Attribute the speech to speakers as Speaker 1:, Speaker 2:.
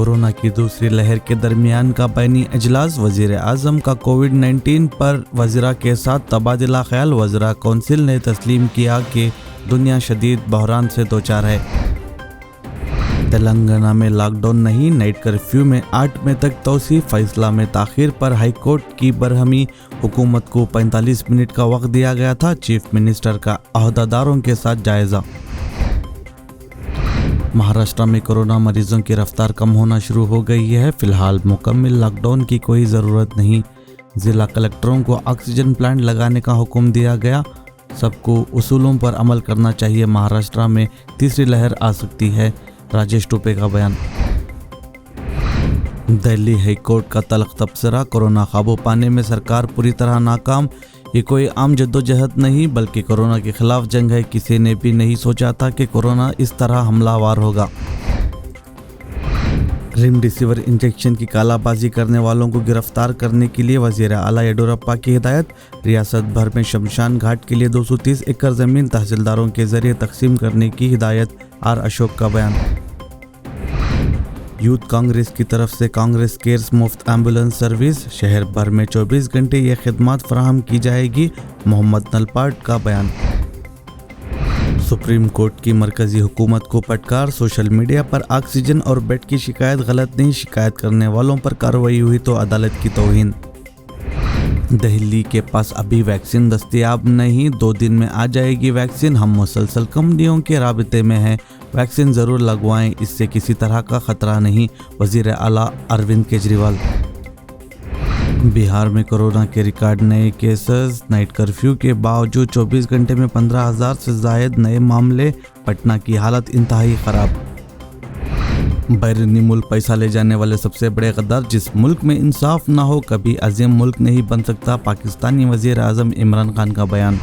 Speaker 1: Corona की दूसरी लहर के दरमियान का बैनी अजलास। वजीर आज़म का कोविड-19 पर वज़रा के साथ तबादला ख्याल। वज़रा कौंसिल ने तस्लीम किया कि दुनिया शदीद बहरान से दोचार है। तेलंगाना में लॉकडाउन नहीं, नाइट कर्फ्यू में 8 मई तक तौसी। फैसला में ताखीर पर हाई कोर्ट की बरहमी। हुकूमत को 45 मिनट का वक्त दिया गया था। चीफ मिनिस्टर का अहदेदारों के साथ जायजा। महाराष्ट्र में कोरोना मरीजों की रफ्तार कम होना शुरू हो गई है। फिलहाल मुकम्मल लॉकडाउन की कोई ज़रूरत नहीं। ज़िला कलेक्टरों को ऑक्सीजन प्लांट लगाने का हुक्म दिया गया। सबको उसूलों पर अमल करना चाहिए। महाराष्ट्र में तीसरी लहर आ सकती है। राजेश टोपे का बयान। दिल्ली हाई कोर्ट का तल्ख तबसरा। कोरोना काबू पाने में सरकार पूरी तरह नाकाम। ये कोई आम जद्दोजहद नहीं बल्कि कोरोना के खिलाफ जंग है। किसी ने भी नहीं सोचा था कि कोरोना इस तरह हमलावर होगा। रेमडेसिविर इंजेक्शन की कालाबाजी करने वालों को गिरफ्तार करने के लिए वजीर आला येडियुरप्पा की हिदायत। रियासत भर में शमशान घाट के लिए 230 एकड़ जमीन तहसीलदारों के जरिए तकसीम करने की हिदायत। आर अशोक का बयान। यूथ कांग्रेस की तरफ से कांग्रेस केयर्स मुफ्त एम्बुलेंस सर्विस। शहर भर में 24 घंटे ये खिदमत फराहम की जाएगी। मोहम्मद नलपाट का बयान। सुप्रीम कोर्ट की मरकजी हुकूमत को फटकार। सोशल मीडिया पर ऑक्सीजन और बेड की शिकायत गलत नहीं, शिकायत करने वालों पर कार्रवाई हुई तो अदालत की तौहीन। दिल्ली के पास अभी वैक्सीन दस्तयाब नहीं, 2 दिन में आ जाएगी वैक्सीन। हम मुसलसल कंपनियों के राबिते में हैं, वैक्सीन ज़रूर लगवाएं, इससे किसी तरह का ख़तरा नहीं। वज़ीर आला अरविंद केजरीवाल। बिहार में कोरोना के रिकॉर्ड नए केसेस। नाइट कर्फ्यू के बावजूद 24 घंटे में 15,000 से ज़ायद नए मामले। पटना की हालत इंतहाई ख़राब। बैरूनी मुल्क पैसा ले जाने वाले सबसे बड़े गद्दार। जिस मुल्क में इंसाफ ना हो कभी अजीम मुल्क नहीं बन सकता। पाकिस्तानी वज़ीर आज़म इमरान खान का बयान।